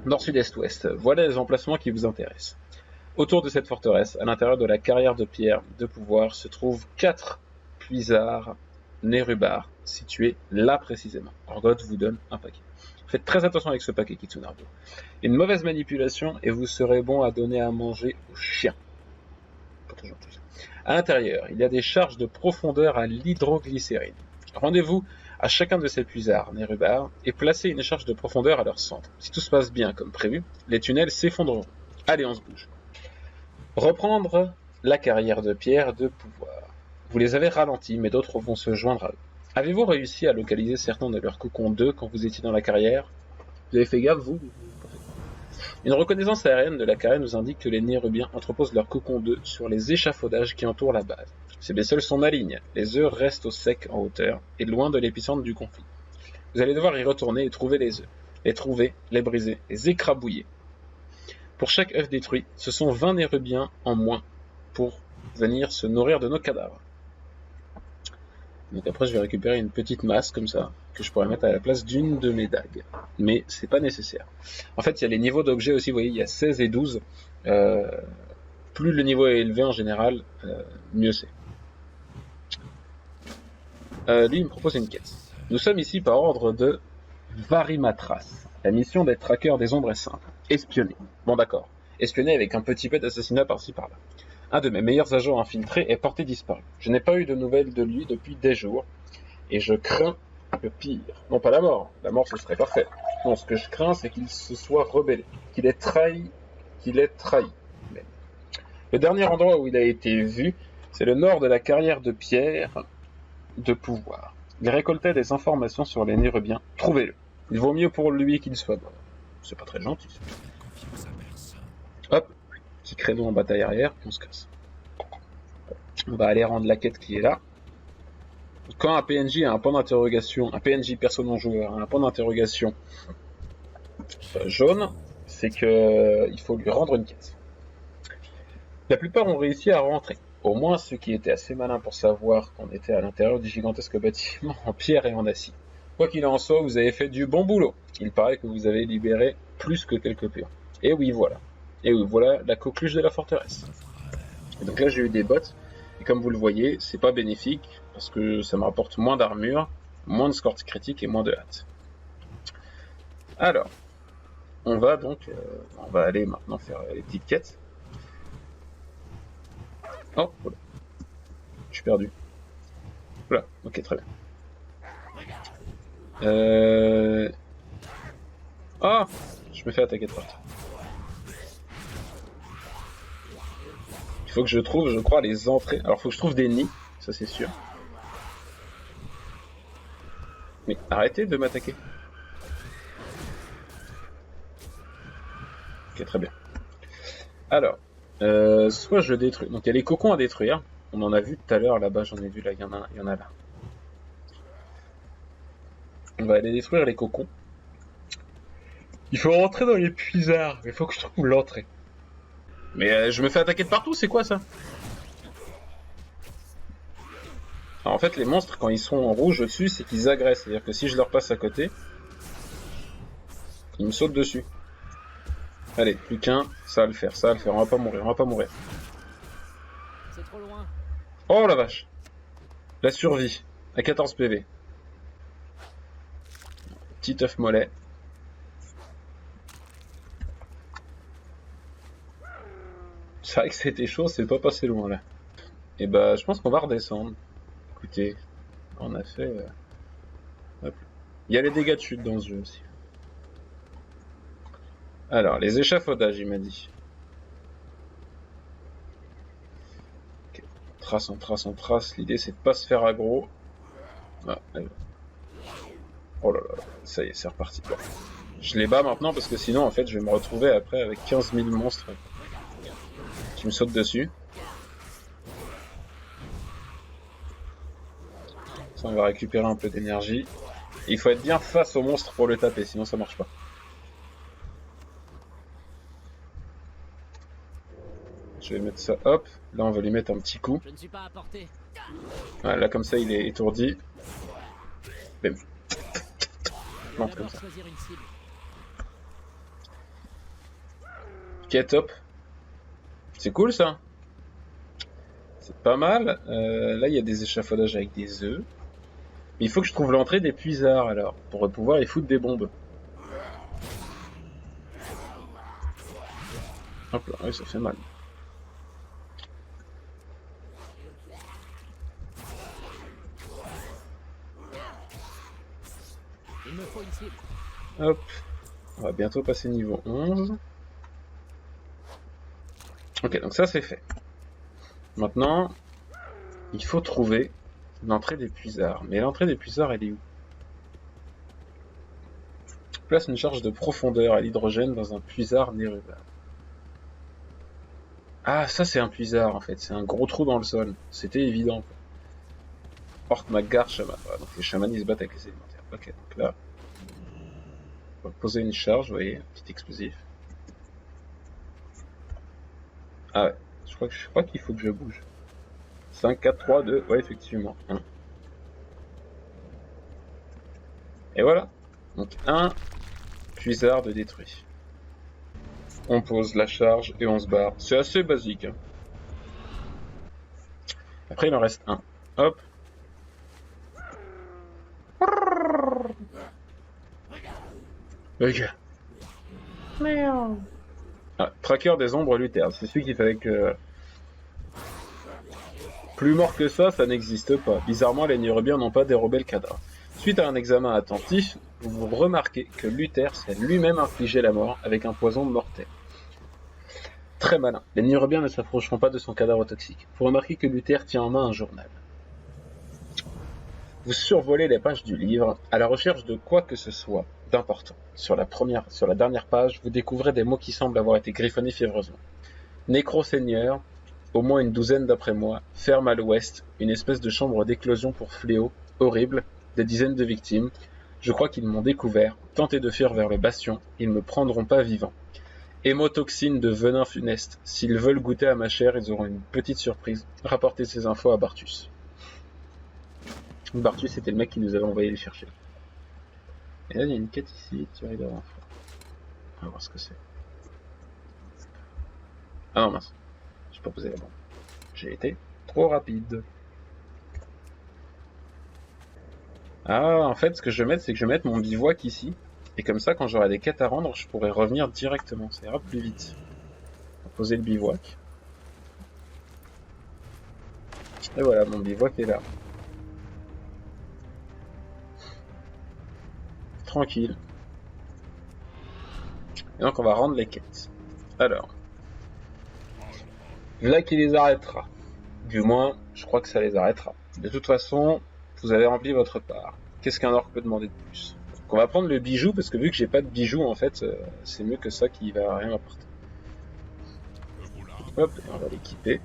Nord, sud, est, ouest. Voilà les emplacements qui vous intéressent. Autour de cette forteresse, à l'intérieur de la carrière de pierre de pouvoir, se trouvent 4 puisards Nerubar, situés là précisément. Orgoth vous donne un paquet. Faites très attention avec ce paquet, Kitsunarbo. Une mauvaise manipulation et vous serez bon à donner à manger aux chiens. Pas très gentil. À l'intérieur, il y a des charges de profondeur à l'hydroglycérine. Rendez-vous à chacun de ces puisards Nerubar et placez une charge de profondeur à leur centre. Si tout se passe bien comme prévu, les tunnels s'effondreront. Allez, on se bouge. Reprendre la carrière de pierre de pouvoir. Vous les avez ralentis, mais d'autres vont se joindre à eux. Avez-vous réussi à localiser certains de leurs cocons d'œufs quand vous étiez dans la carrière? Vous avez fait gaffe, vous? Une reconnaissance aérienne de la carrière nous indique que les Nérubiens entreposent leurs cocons d'œufs sur les échafaudages qui entourent la base. Ces bestioles sont malignes. Les œufs restent au sec en hauteur et loin de l'épicentre du conflit. Vous allez devoir y retourner et trouver les œufs. Les trouver, les briser, les écrabouiller. Pour chaque œuf détruit, ce sont 20 Nérubiens en moins pour venir se nourrir de nos cadavres. Donc après je vais récupérer une petite masse comme ça, que je pourrais mettre à la place d'une de mes dagues. Mais c'est pas nécessaire. En fait il y a les niveaux d'objets aussi, vous voyez, il y a 16 et 12. Plus le niveau est élevé en général, mieux c'est. Lui il me propose une quête. Nous sommes ici par ordre de Varimatras. La mission d'être traqueur des ombres est simple. Espionner. Bon d'accord. Espionner avec un petit peu d'assassinat par-ci par-là. Un de mes meilleurs agents infiltrés est porté disparu. Je n'ai pas eu de nouvelles de lui depuis des jours, et je crains le pire. Non pas la mort ce serait parfait. Non, ce que je crains, c'est qu'il se soit rebellé, qu'il ait trahi. Même. Le dernier endroit où il a été vu, c'est le nord de la carrière de pierre de pouvoir. Il récoltait des informations sur les Nérubiens. Trouvez-le. Il vaut mieux pour lui qu'il soit mort. C'est pas très gentil. Hop, petit créneau en bataille arrière, puis on se casse. On va aller rendre la quête qui est là. Quand un PNJ a un point d'interrogation, un PNJ perso non joueur a un point d'interrogation jaune, c'est que il faut lui rendre une quête. La plupart ont réussi à rentrer. Au moins ceux qui étaient assez malins pour savoir qu'on était à l'intérieur du gigantesque bâtiment en pierre et en acier. Quoi qu'il en soit, vous avez fait du bon boulot. Il paraît que vous avez libéré plus que quelques pions. Et oui, voilà. Et oui, voilà la coqueluche de la forteresse. Et donc là, j'ai eu des bots. Et comme vous le voyez, c'est pas bénéfique parce que ça me rapporte moins d'armure, moins de score critique et moins de hâte. Alors, on va aller maintenant faire les petites quêtes. Oh, voilà. Je suis perdu. Voilà, ok, très bien. Ah, je me fais attaquer de partout. Il faut que je trouve, je crois, les entrées. Alors, il faut que je trouve des nids, ça c'est sûr. Mais arrêtez de m'attaquer. Ok, très bien. Alors, soit je détruis. Donc, il y a les cocons à détruire. On en a vu tout à l'heure là-bas, j'en ai vu là, il y en a là. On va aller détruire les cocons. Il faut rentrer dans les puisards, mais il faut que je trouve l'entrée. Mais je me fais attaquer de partout, c'est quoi ça? Alors, en fait, les monstres, quand ils sont en rouge au-dessus, c'est qu'ils agressent. C'est-à-dire que si je leur passe à côté, ils me sautent dessus. Allez, plus qu'un, ça va le faire, on va pas mourir. C'est trop loin. Oh la vache! La survie, à 14 PV. Petit œuf mollet. C'est vrai que c'était chaud, c'est pas passé loin là. Et bah, je pense qu'on va redescendre. Écoutez, on a fait... Hop. Il y a les dégâts de chute dans ce jeu aussi. Alors, les échafaudages, il m'a dit. Okay. On trace. L'idée, c'est de pas se faire aggro. Ah, oh là là, ça y est, c'est reparti. Bon. Je les bats maintenant parce que sinon, en fait, je vais me retrouver après avec 15 000 monstres qui me sautent dessus. Ça, on va récupérer un peu d'énergie. Il faut être bien face au monstre pour le taper, sinon ça marche pas. Je vais mettre ça, hop. Là, on va lui mettre un petit coup. Je ne suis pas à portée. Voilà, là, comme ça, il est étourdi. Bam. Non, comme ça. Ok, top. C'est cool ça. C'est pas mal. Là, il y a des échafaudages avec des œufs. Mais il faut que je trouve l'entrée des puisards alors, pour pouvoir y foutre des bombes. Hop là, ouais, ça fait mal. Il me faut une cible. Hop. On va bientôt passer niveau 11. Ok, donc ça c'est fait. Maintenant, il faut trouver l'entrée des puisards. Mais l'entrée des puisards, elle est où? Place une charge de profondeur à l'hydrogène dans un puisard Neruda. Ah, ça c'est un puisard en fait, c'est un gros trou dans le sol. C'était évident. Porte ma garde chaman. Voilà, donc les chamans ils se battent avec les élémentaires. Ok, donc là, on va poser une charge, vous voyez, un petit explosif. Ah ouais, je crois qu'il faut que je bouge. 5, 4, 3, 2, ouais effectivement. 1. Et voilà. Donc 1 puisard de détruit. On pose la charge et on se barre. C'est assez basique. Hein. Après il en reste un. Hop. Ok. Ah, tracker des ombres luthères. C'est celui qui fallait que... Plus mort que ça n'existe pas. Bizarrement, les Nérubiens n'ont pas dérobé le cadavre. Suite à un examen attentif, vous remarquez que Luther s'est lui-même infligé la mort avec un poison mortel. Très malin. Les Nérubiens ne s'approcheront pas de son cadavre toxique. Vous remarquez que Luther tient en main un journal. Vous survolez les pages du livre à la recherche de quoi que ce soit d'important. Sur la dernière page, vous découvrez des mots qui semblent avoir été griffonnés fiévreusement. Nécro-seigneur, au moins une douzaine d'après moi, ferme à l'ouest, une espèce de chambre d'éclosion pour fléaux, horrible, des dizaines de victimes. Je crois qu'ils m'ont découvert, tenté de fuir vers le bastion, ils ne me prendront pas vivant. Hémotoxine de venin funeste, s'ils veulent goûter à ma chair, ils auront une petite surprise. Rapportez ces infos à Bartus. Bartus, c'était le mec qui nous avait envoyé les chercher. Et là, il y a une quête ici, tirée de renfort. On va voir ce que c'est. Ah non, mince. J'ai pas posé la bombe. J'ai été trop rapide. Ah, en fait, ce que je vais mettre, c'est que je vais mettre mon bivouac ici. Et comme ça, quand j'aurai des quêtes à rendre, je pourrai revenir directement. Ça ira plus vite. On va poser le bivouac. Et voilà, mon bivouac est là. Tranquille. Et donc, on va rendre les quêtes. Alors. Là qui les arrêtera. Du moins, je crois que ça les arrêtera. De toute façon, vous avez rempli votre part. Qu'est-ce qu'un orc peut demander de plus? Donc on va prendre le bijou, parce que vu que j'ai pas de bijou, en fait, c'est mieux que ça qui va rien apporter. Hop, on va l'équiper.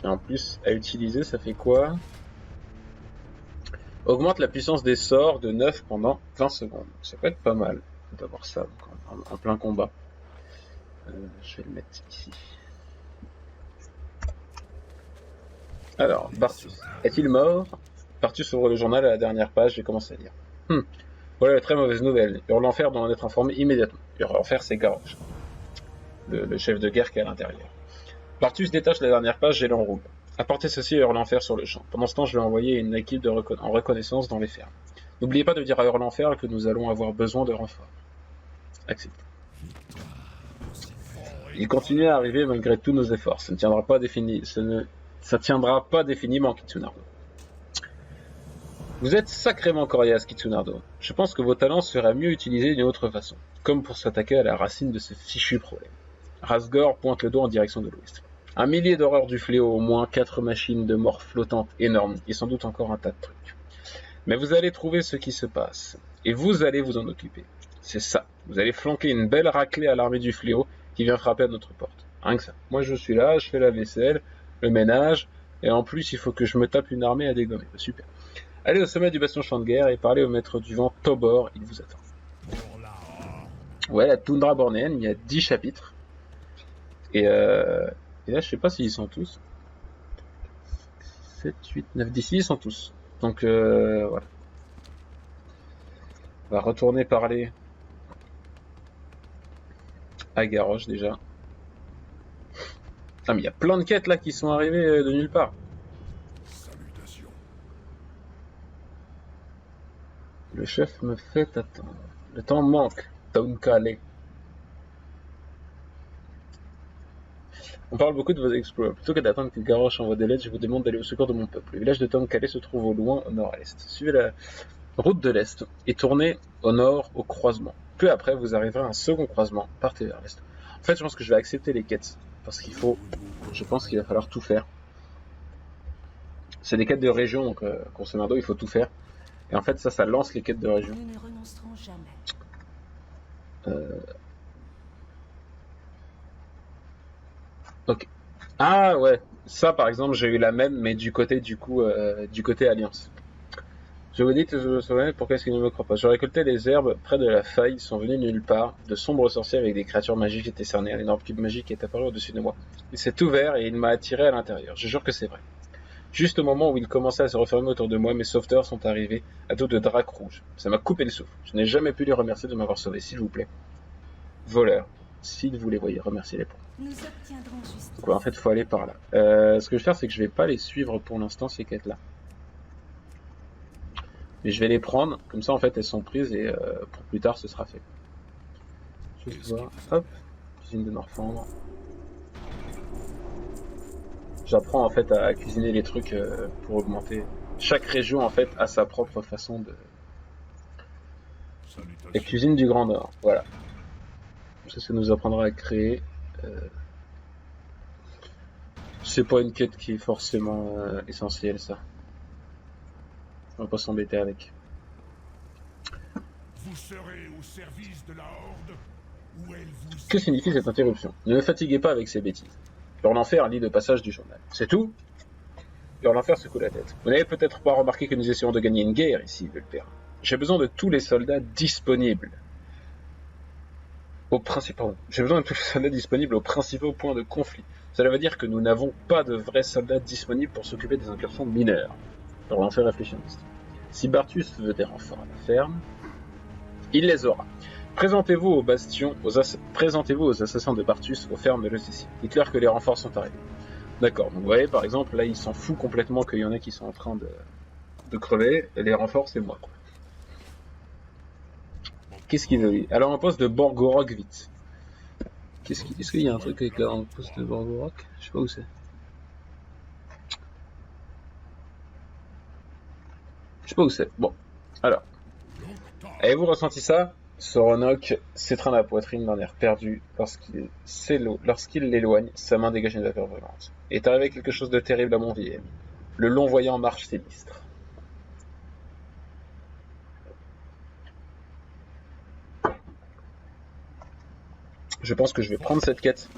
Et en plus, à utiliser, ça fait quoi? Augmente la puissance des sorts de 9 pendant 20 secondes. Donc ça peut être pas mal d'avoir ça donc en plein combat. Je vais le mettre ici. Alors, Bartus. Est-il mort? Bartus ouvre le journal à la dernière page et commence à lire. Voilà la très mauvaise nouvelle. Hurlenfer doit en être informé immédiatement. Hurlenfer, c'est Garrosh, le chef de guerre qui est à l'intérieur. Bartus détache la dernière page et l'enroule. Apportez ceci à Hurlenfer sur le champ. Pendant ce temps, je vais envoyer une équipe en reconnaissance dans les fermes. N'oubliez pas de dire à Hurlenfer que nous allons avoir besoin de renforts. Accepté. Il continue à arriver malgré tous nos efforts. Ça ne tiendra pas définiment, Kitsunardo. Vous êtes sacrément coriace, Kitsunardo. Je pense que vos talents seraient mieux utilisés d'une autre façon, comme pour s'attaquer à la racine de ce fichu problème. Rasgor pointe le doigt en direction de l'ouest. 1 millier d'horreurs du fléau, au moins 4 machines de mort flottantes énormes, et sans doute encore un tas de trucs. Mais vous allez trouver ce qui se passe, et vous allez vous en occuper. C'est ça, vous allez flanquer une belle raclée à l'armée du fléau qui vient frapper à notre porte. Rien que ça. Moi je suis là, je fais la vaisselle, le ménage, et en plus il faut que je me tape une armée à dégommer. Super. Allez au sommet du bastion champ de guerre et parlez au maître du vent Tobor, il vous attend. Ouais, la toundra bornéenne, il y a 10 chapitres. Et là, je sais pas s'ils sont tous. 7, 8, 9, 10, ils sont tous. Donc, voilà. On va retourner parler à Garrosh déjà. Ah, mais il y a plein de quêtes là qui sont arrivées de nulle part. Salutations. Le chef me fait attendre. Le temps manque. Town Calais. On parle beaucoup de vos exploits. Plutôt que d'attendre que Garrosh envoie des lettres, je vous demande d'aller au secours de mon peuple. Le village de Town Calais se trouve au loin au nord-est. Suivez la route de l'est et tournez au nord au croisement. Peu après, vous arriverez à un second croisement. Partez vers l'est. En fait, je pense que je vais accepter les quêtes. Parce qu'il faut... Je pense qu'il va falloir tout faire. C'est des quêtes de région, donc grosso modo, il faut tout faire. Et en fait, ça lance les quêtes de région. Nous ne renoncerons jamais. Ok. Ah ouais, ça par exemple, j'ai eu la même, mais du côté du côté Alliance. Je vous dis que je me souviens, pourquoi est-ce qu'il ne me croit pas? Je récoltais les herbes près de la faille, ils sont venus de nulle part. De sombres sorciers avec des créatures magiques étaient cernés. Un énorme cube magique est apparu au-dessus de moi. Il s'est ouvert et il m'a attiré à l'intérieur. Je jure que c'est vrai. Juste au moment où il commençait à se refermer autour de moi, mes sauveteurs sont arrivés à dos de drac rouge. Ça m'a coupé le souffle. Je n'ai jamais pu les remercier de m'avoir sauvé, s'il vous plaît. Voleur, s'il vous les voyez, remerciez-les pour. Nous obtiendrons justice. Donc, en fait, il faut aller par là. Ce que je vais faire, c'est que je vais pas les suivre pour l'instant, ces quêtes-là. Mais je vais les prendre, comme ça, en fait, elles sont prises et pour plus tard, ce sera fait. Juste voir. Hop, cuisine de Norfandre. J'apprends en fait à cuisiner les trucs pour augmenter. Chaque région en fait a sa propre façon de. La Salutations. cuisine du Grand Nord, voilà. Ça nous apprendra à créer. C'est pas une quête qui est forcément essentielle, ça. On va pas s'embêter avec. Vous serez au service de la Horde ou elle vous... Que signifie cette interruption? Ne me fatiguez pas avec ces bêtises. L'enfer lit le passage du journal. C'est tout? L'enfer secoue la tête. Vous n'avez peut-être pas remarqué que nous essayons de gagner une guerre ici, Vulpera. J'ai besoin de tous les soldats disponibles. J'ai besoin de tous les soldats disponibles aux principaux points de conflit. Cela veut dire que nous n'avons pas de vrais soldats disponibles pour s'occuper des incursions mineures. Alors l'enfer réfléchit un instant. Si Bartus veut des renforts à la ferme, il les aura. Présentez-vous aux bastions, présentez-vous aux assassins de Bartus aux fermes de l'Océtie. Dites-leur que les renforts sont arrivés. D'accord, donc vous voyez par exemple, là il s'en fout complètement qu'il y en ait qui sont en train de crever, et les renforts c'est moi quoi. Qu'est-ce qu'il veut lui? Alors un poste de Borgorok vite. Est-ce qu'il y a un truc avec un poste de Borgorok? Je sais pas où c'est. Je sais pas où c'est. Bon, alors. Avez-vous ressenti ça? Soronok s'étreint la poitrine d'un air perdu lorsqu'il l'éloigne, sa main dégage une vapeur brûlante. Il est arrivé quelque chose de terrible à mon vieil ami. Le long voyant marche sinistre. Je pense que je vais prendre cette quête,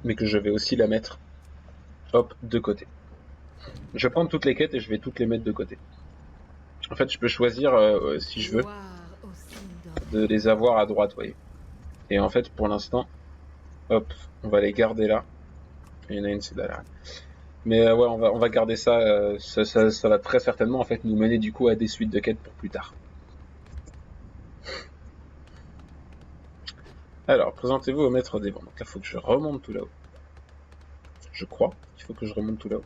mais que je vais aussi la mettre, hop, de côté. Je vais prendre toutes les quêtes et je vais toutes les mettre de côté. En fait, je peux choisir, si je veux, de les avoir à droite, vous voyez. Et en fait, pour l'instant, hop, on va les garder là. Il y en a une, c'est là. Mais ouais, on va garder ça, ça va très certainement en fait nous mener du coup à des suites de quêtes pour plus tard. Alors, présentez-vous au maître des vents. Donc là, il faut que je remonte tout là-haut. Je crois qu'il faut que je remonte tout là-haut.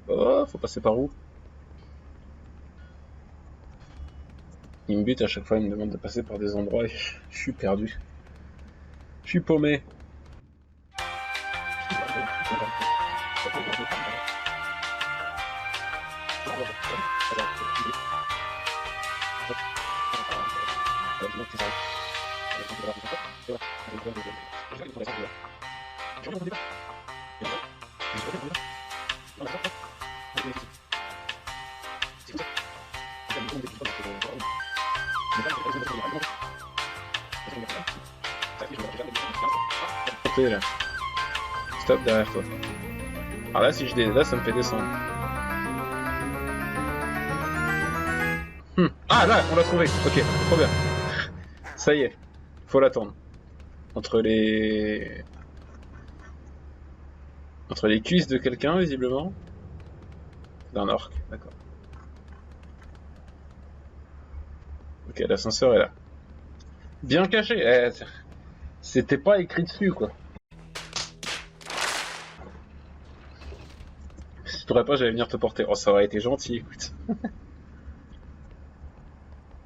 Oh, faut passer par où? Il me bute à chaque fois, il me demande de passer par des endroits et je suis perdu. Je suis paumé. Là. Stop derrière toi. Alors là, si je là, ça me fait descendre. Ah là, on l'a trouvé. Ok, trop bien. Ça y est, faut l'attendre. Entre les cuisses de quelqu'un, visiblement. D'un orc, d'accord. Ok, l'ascenseur est là. Bien caché. C'était pas écrit dessus, quoi. Si tu t'aurais pas, j'allais venir te porter. Oh, ça aurait été gentil, écoute.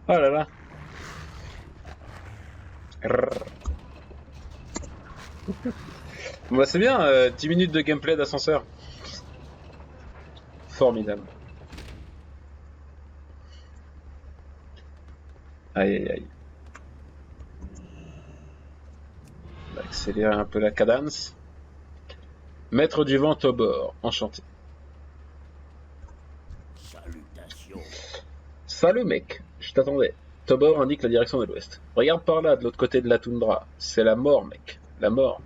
Oh là là. Bah c'est bien, 10 minutes de gameplay d'ascenseur. Formidable. Aïe aïe aïe. On va accélérer un peu la cadence. Maître du vent au bord, enchanté. Salutations. Salut mec, je t'attendais. Tobor indique la direction de l'ouest. Regarde par là, de l'autre côté de la toundra. C'est la mort, mec. La mort.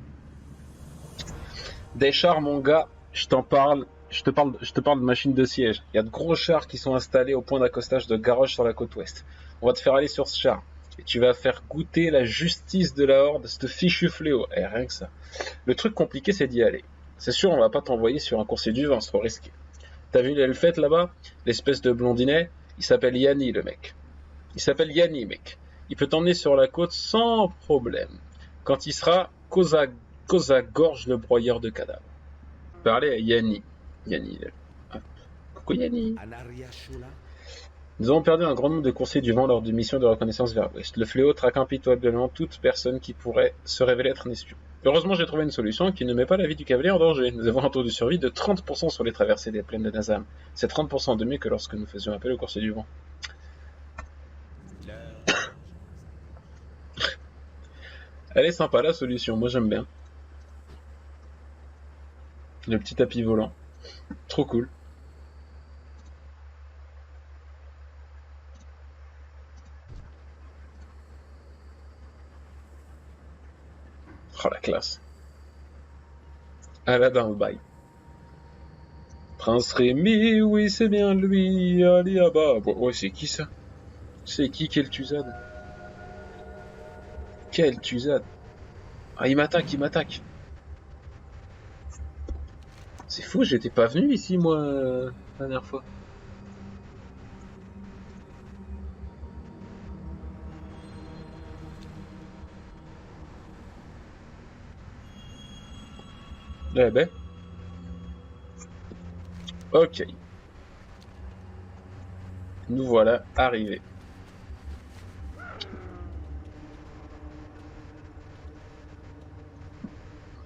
Des chars, mon gars, je te parle de machines de siège. Il y a de gros chars qui sont installés au point d'accostage de Garrosh sur la côte ouest. On va te faire aller sur ce char. Et tu vas faire goûter la justice de la horde, ce fichu fléau. Eh, rien que ça. Le truc compliqué, c'est d'y aller. C'est sûr, on va pas t'envoyer sur un coursier du vent, c'est trop risqué. T'as vu l'elfette là-bas? L'espèce de blondinet? Il s'appelle Yanni, le mec. Il s'appelle Yanni, mec. Il peut t'emmener sur la côte sans problème. Quand il sera, Koza gorge le broyeur de cadavres. Parlez à Yanni. Yanni. Ah. Coucou Yanni. Nous avons perdu un grand nombre de coursiers du vent lors d'une mission de reconnaissance vers l'ouest. Le fléau traque impitoyablement toute personne qui pourrait se révéler être un espion. Heureusement, j'ai trouvé une solution qui ne met pas la vie du cavalier en danger. Nous avons un taux de survie de 30% sur les traversées des plaines de Nazam. C'est 30% de mieux que lorsque nous faisions appel au coursier du vent. Elle est sympa la solution, moi j'aime bien. Le petit tapis volant. Trop cool. Oh la classe. Aladdin au bail. Prince Rémi, oui c'est bien lui, Ali Abba. Ouais, c'est qui ça? C'est qui Kel'Thuzad? Kel'Thuzad. Ah, il m'attaque, il m'attaque. C'est fou, j'étais pas venu ici moi la dernière fois. Eh ben. Ok. Nous voilà arrivés.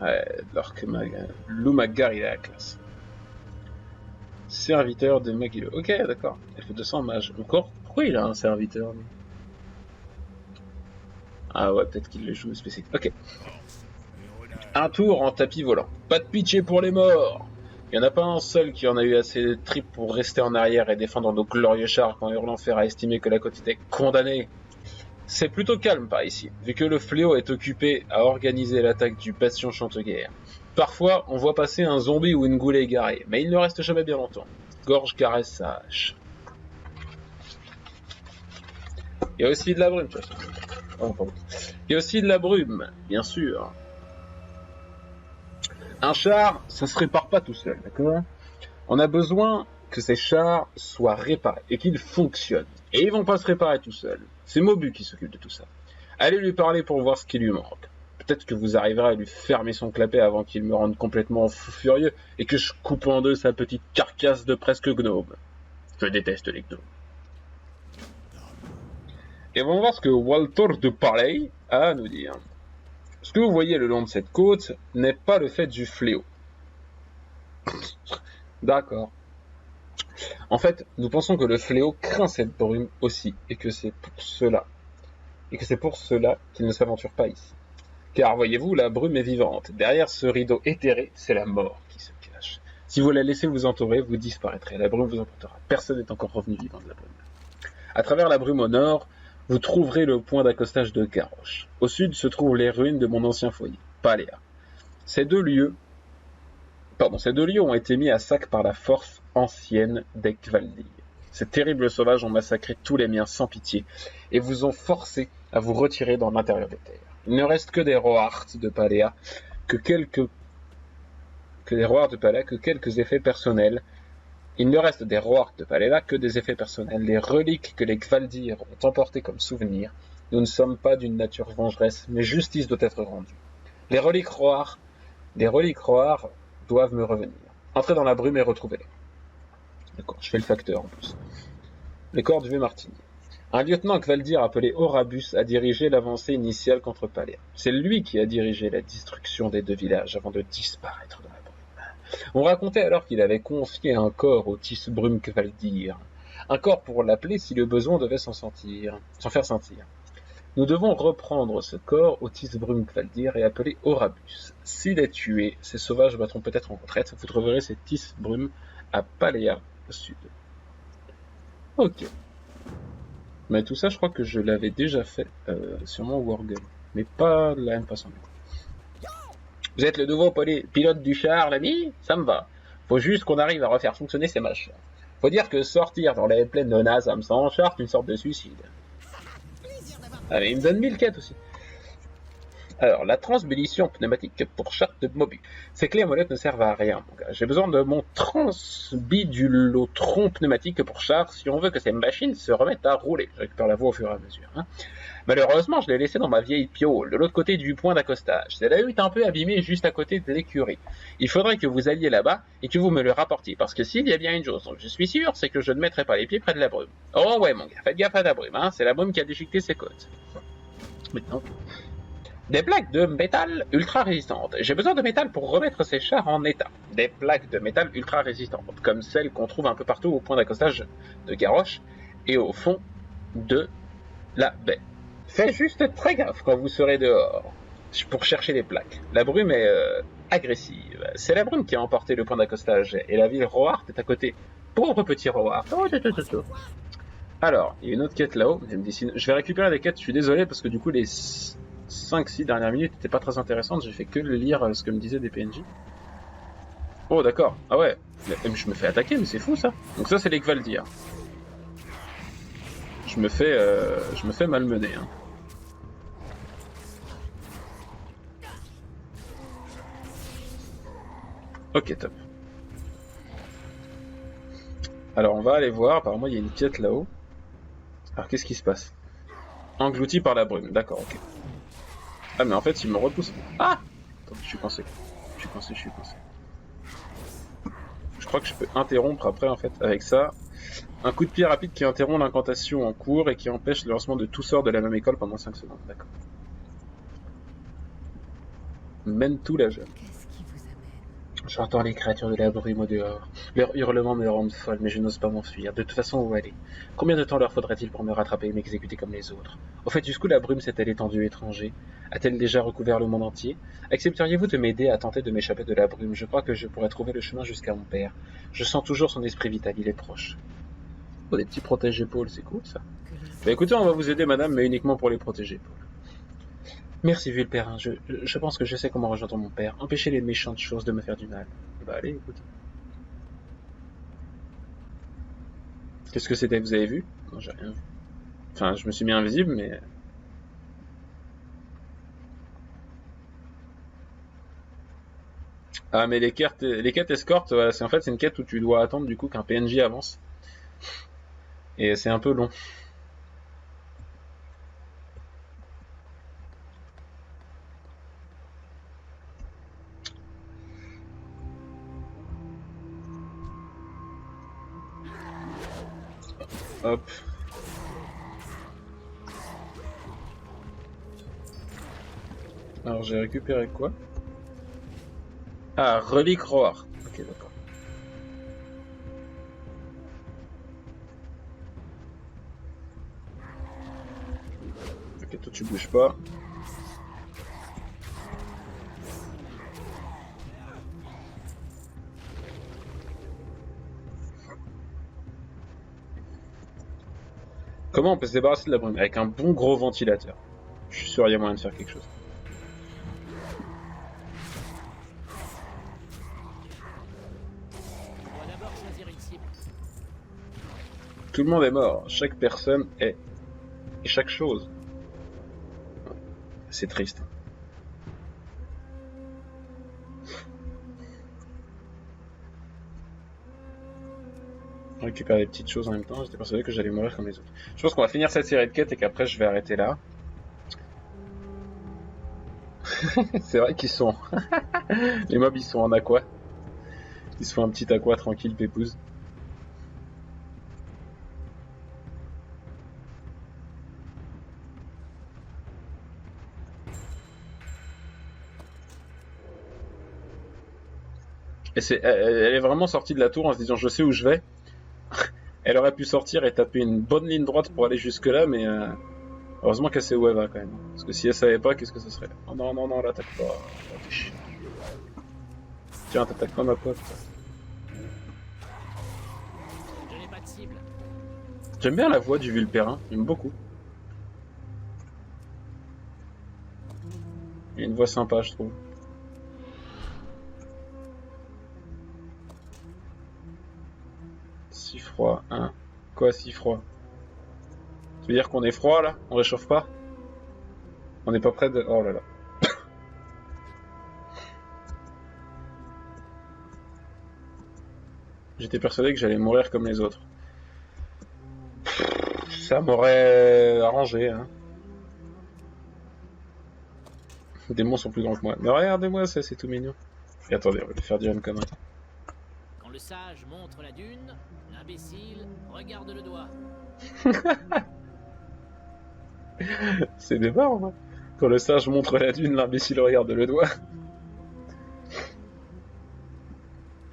Ouais, Lumagar, il est à la classe. Serviteur de Magilo. Ok, d'accord. Elle fait 200 mages. Encore? Pourquoi il a un serviteur lui? Ah ouais, peut-être qu'il le joue spécifique. Ok. Un tour en tapis volant. Pas de pitié pour les morts. Il n'y en a pas un seul qui en a eu assez de tripes pour rester en arrière et défendre nos glorieux chars quand Hurlenfer a estimé que la côte était condamnée. C'est plutôt calme par ici, vu que le fléau est occupé à organiser l'attaque du bastion Chanteguerre. Parfois, on voit passer un zombie ou une goule égarée, mais il ne reste jamais bien longtemps. Gorge caresse sa hache. Il y a aussi de la brume, de toute façon. Oh, pardon. Il y a aussi de la brume, bien sûr. Un char, ça se répare pas tout seul, d'accord? On a besoin que ces chars soient réparés et qu'ils fonctionnent. Et ils vont pas se réparer tout seuls. C'est Mobu qui s'occupe de tout ça. Allez lui parler pour voir ce qui lui manque. Peut-être que vous arriverez à lui fermer son clapet avant qu'il me rende complètement fou furieux et que je coupe en deux sa petite carcasse de presque gnome. Je déteste les gnomes. Et on va voir ce que Walter de Parley a à nous dire. Ce que vous voyez le long de cette côte n'est pas le fait du fléau. D'accord. En fait, nous pensons que le fléau craint cette brume aussi, et que c'est pour cela qu'il ne s'aventure pas ici. Car voyez-vous, la brume est vivante. Derrière ce rideau éthéré, c'est la mort qui se cache. Si vous la laissez vous entourer, vous disparaîtrez. La brume vous emportera. Personne n'est encore revenu vivant de la brume. À travers la brume au nord, vous trouverez le point d'accostage de Garrosh. Au sud se trouvent les ruines de mon ancien foyer, Paléa. Ces deux lieux ont été mis à sac par la force ancienne d'Ekvaldir. Ces terribles sauvages ont massacré tous les miens sans pitié et vous ont forcé à vous retirer dans l'intérieur des terres. Il ne reste que des Rohart de Paléa, que quelques effets personnels Il ne reste des Roark de Palela que des effets personnels, les reliques que les Kvaldir ont emportées comme souvenir. Nous ne sommes pas d'une nature vengeresse, mais justice doit être rendue. Les reliques Roar doivent me revenir. Entrez dans la brume et retrouvez-les. D'accord, je fais le facteur en plus. Les corps du V. Martini. Un lieutenant Kvaldir appelé Orabus a dirigé l'avancée initiale contre Paléa. C'est lui qui a dirigé la destruction des 2 villages avant de disparaître dans la brume. On racontait alors qu'il avait confié un corps au Tisbrum Kvaldir. Un corps pour l'appeler si le besoin devait s'en faire sentir. Nous devons reprendre ce corps au Tisbrum Kvaldir et appeler Orabus. S'il est tué, ces sauvages battront peut-être en retraite. Vous trouverez ces Tisbrum à Paléa, au sud. Ok. Mais tout ça, je crois que je l'avais déjà fait sur mon Wargun. Mais pas de la même façon. Vous êtes le nouveau pilote du char, l'ami? Ça me va. Faut juste qu'on arrive à refaire fonctionner ces machins. Faut dire que sortir dans les plaines de Nazam sans char, c'est une sorte de suicide. Ah mais il me donne 1000 quêtes aussi. Alors, la transbullition pneumatique pour char de Mobu. Ces clés à molette ne servent à rien, mon gars. J'ai besoin de mon transbidulotron pneumatique pour char si on veut que ces machines se remettent à rouler. Je récupère la voie au fur et à mesure. Malheureusement, je l'ai laissé dans ma vieille piole, de l'autre côté du point d'accostage. Celle-là est un peu abîmée juste à côté de l'écurie. Il faudrait que vous alliez là-bas et que vous me le rapportiez, parce que s'il y a bien une chose dont je suis sûr, c'est que je ne mettrai pas les pieds près de la brume. Oh ouais, mon gars, faites gaffe à la brume, c'est la brume qui a déchiqueté ses côtes. Maintenant... Des plaques de métal ultra résistantes. J'ai besoin de métal pour remettre ces chars en état. Des plaques de métal ultra résistantes, comme celles qu'on trouve un peu partout au point d'accostage de Garrosh et au fond de la baie. Faites juste très gaffe quand vous serez dehors pour chercher les plaques. La brume est agressive. C'est la brume qui a emporté le point d'accostage et la ville Rohart est à côté. Pauvre petit Rohart. Alors, il y a une autre quête là-haut. Je vais récupérer les quêtes, je suis désolé parce que du coup les 5-6 dernières minutes n'étaient pas très intéressantes, j'ai fait que lire ce que me disaient des PNJ. Oh d'accord, ah ouais, je me fais attaquer mais c'est fou ça. Donc ça c'est les Kvaldir. Je me fais malmener. Ok top. Alors on va aller voir, apparemment il y a une quête là-haut. Alors qu'est-ce qui se passe? Englouti par la brume, d'accord, ok. Ah mais en fait il me repousse. Ah! Attends, je suis coincé. Je crois que je peux interrompre après en fait avec ça. Un coup de pied rapide qui interrompt l'incantation en cours et qui empêche le lancement de tout sort de la même école pendant 5 secondes, d'accord. Mène tout la jeune. J'entends les créatures de la brume au dehors. Leurs hurlements me rendent folle, mais je n'ose pas m'enfuir. De toute façon, où aller? Combien de temps leur faudrait-il pour me rattraper et m'exécuter comme les autres? Au fait, jusqu'où la brume s'est-elle étendue étranger? A-t-elle déjà recouvert le monde entier? Accepteriez-vous de m'aider à tenter de m'échapper de la brume? Je crois que je pourrais trouver le chemin jusqu'à mon père. Je sens toujours son esprit vital, il est proche. Oh, des petits protège-épaules, c'est cool ça. Bah écoutez, on va vous aider madame, mais uniquement pour les protège-épaules. Merci, Vulpérin. Je pense que je sais comment rejoindre mon père. Empêcher les méchantes choses de me faire du mal. Bah allez, écoute. Qu'est-ce que c'était? Vous avez vu? Non, j'ai rien vu. Enfin, je me suis mis invisible, mais... Ah, mais les quêtes escortes, voilà, c'est une quête où tu dois attendre du coup qu'un PNJ avance. Et c'est un peu long. Hop. Alors j'ai récupéré quoi? Ah, relique Roar. Ok, d'accord. Ok, toi tu bouges pas. Comment on peut se débarrasser de la brume? Avec un bon gros ventilateur. Je suis sûr qu'il y a moyen de faire quelque chose. On va d'abord choisir une cible. Tout le monde est mort. Chaque personne est... Et chaque chose. C'est triste. récupérer des petites choses en même temps. J'étais persuadé que j'allais mourir comme les autres. Je pense qu'on va finir cette série de quêtes et qu'après je vais arrêter là. C'est vrai qu'ils sont... Les mobs ils sont en aqua. Ils se font un petit aqua tranquille, pépouze. Et elle est vraiment sortie de la tour en se disant je sais où je vais. Elle aurait pu sortir et taper une bonne ligne droite pour aller jusque là, mais heureusement qu'elle sait où elle va quand même. Parce que si elle savait pas, qu'est-ce que ce serait? Oh non, non, non, là t'attaque pas. Oh, t'es chiant. Tiens, t'attaques pas ma pote. Je n'ai pas de cible. J'aime bien la voix du Vulpérin, j'aime beaucoup. Il y a une voix sympa, je trouve. Si froid, hein. Quoi, si froid? Tu veux dire qu'on est froid là? On réchauffe pas? On n'est pas près de... Oh là là. J'étais persuadé que j'allais mourir comme les autres. Ça m'aurait arrangé, hein. Les démons sont plus grands que moi. Mais regardez-moi ça, c'est tout mignon. Et attendez, on va lui faire dire une connerie. Quand le sage montre la dune, l'imbécile regarde le doigt. C'est des barres, moi. Quand le sage montre la dune, l'imbécile regarde le doigt.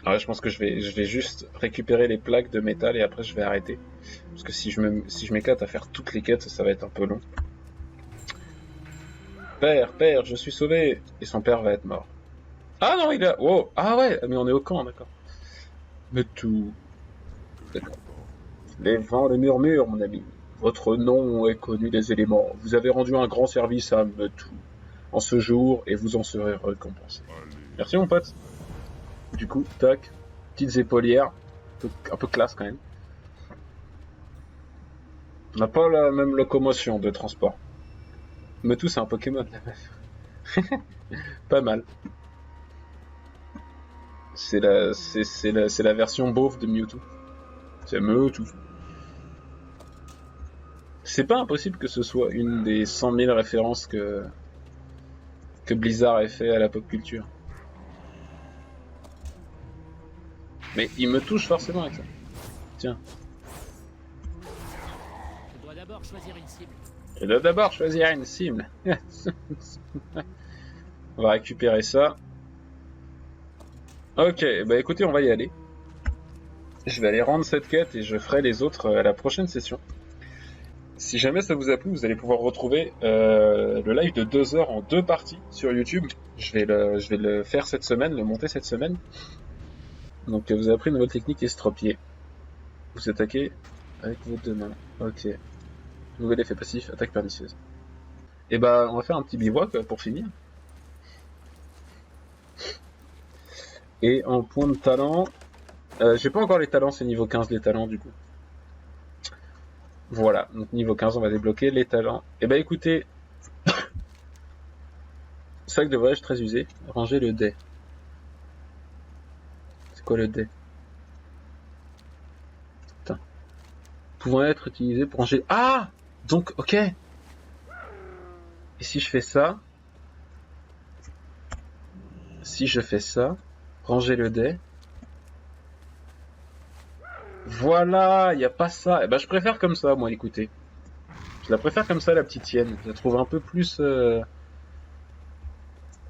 Ah ouais, je pense que je vais juste récupérer les plaques de métal et après je vais arrêter. Parce que si je m'éclate à faire toutes les quêtes, ça va être un peu long. Père, père, je suis sauvé. Et son père va être mort. Ah non, il a... Wow. Ah ouais, mais on est au camp, d'accord. Mais tout... D'accord. Les vents, les murmures, mon ami. Votre nom est connu des éléments. Vous avez rendu un grand service à Metou en ce jour et vous en serez récompensé. Merci mon pote. Du coup, tac, petites épaulières, un peu classe quand même. On n'a pas la même locomotion de transport. Metou c'est un Pokémon la meuf. Pas mal. C'est la version beauf de Mewtwo. C'est Mewtwo. C'est pas impossible que ce soit une des 100 000 références que Blizzard ait fait à la pop culture. Mais il me touche forcément avec ça. Tiens. Je dois d'abord choisir une cible. Je dois d'abord choisir une cible. On va récupérer ça. Ok, bah écoutez, on va y aller. Je vais aller rendre cette quête et je ferai les autres à la prochaine session. Si jamais ça vous a plu, vous allez pouvoir retrouver le live de 2 heures en 2 parties sur YouTube. Je vais le faire cette semaine, le monter cette semaine. Donc vous avez appris une nouvelle technique estropié. Vous attaquez avec vos 2 mains. Ok. Nouvel effet passif, attaque pernicieuse. Et bah on va faire un petit bivouac pour finir. Et en point de talent, j'ai pas encore les talents, c'est niveau 15 les talents du coup. Voilà, donc niveau 15 on va débloquer les talents. Et bah écoutez, sac de voyage très usé, rangez le dé. C'est quoi le dé? Putain. Pouvant être utilisé pour ranger... Ah! Donc, ok. Et si je fais ça? Si je fais ça, ranger le dé. Voilà, il n'y a pas ça. Eh ben, je préfère comme ça, moi, écoutez. Je la préfère comme ça, la petite hyène. Je la trouve un peu plus...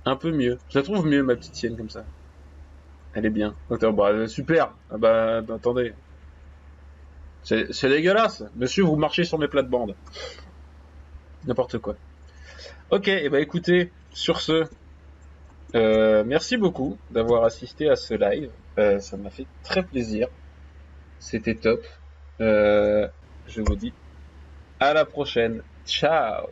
un peu mieux. Je la trouve mieux, ma petite hyène, comme ça. Elle est bien. Attends, bah, super. Ah bah, attendez. C'est dégueulasse. Monsieur, vous marchez sur mes plates-bandes. N'importe quoi. Ok, et bah écoutez, sur ce, merci beaucoup d'avoir assisté à ce live. Ça m'a fait très plaisir. C'était top. Je vous dis à la prochaine. Ciao.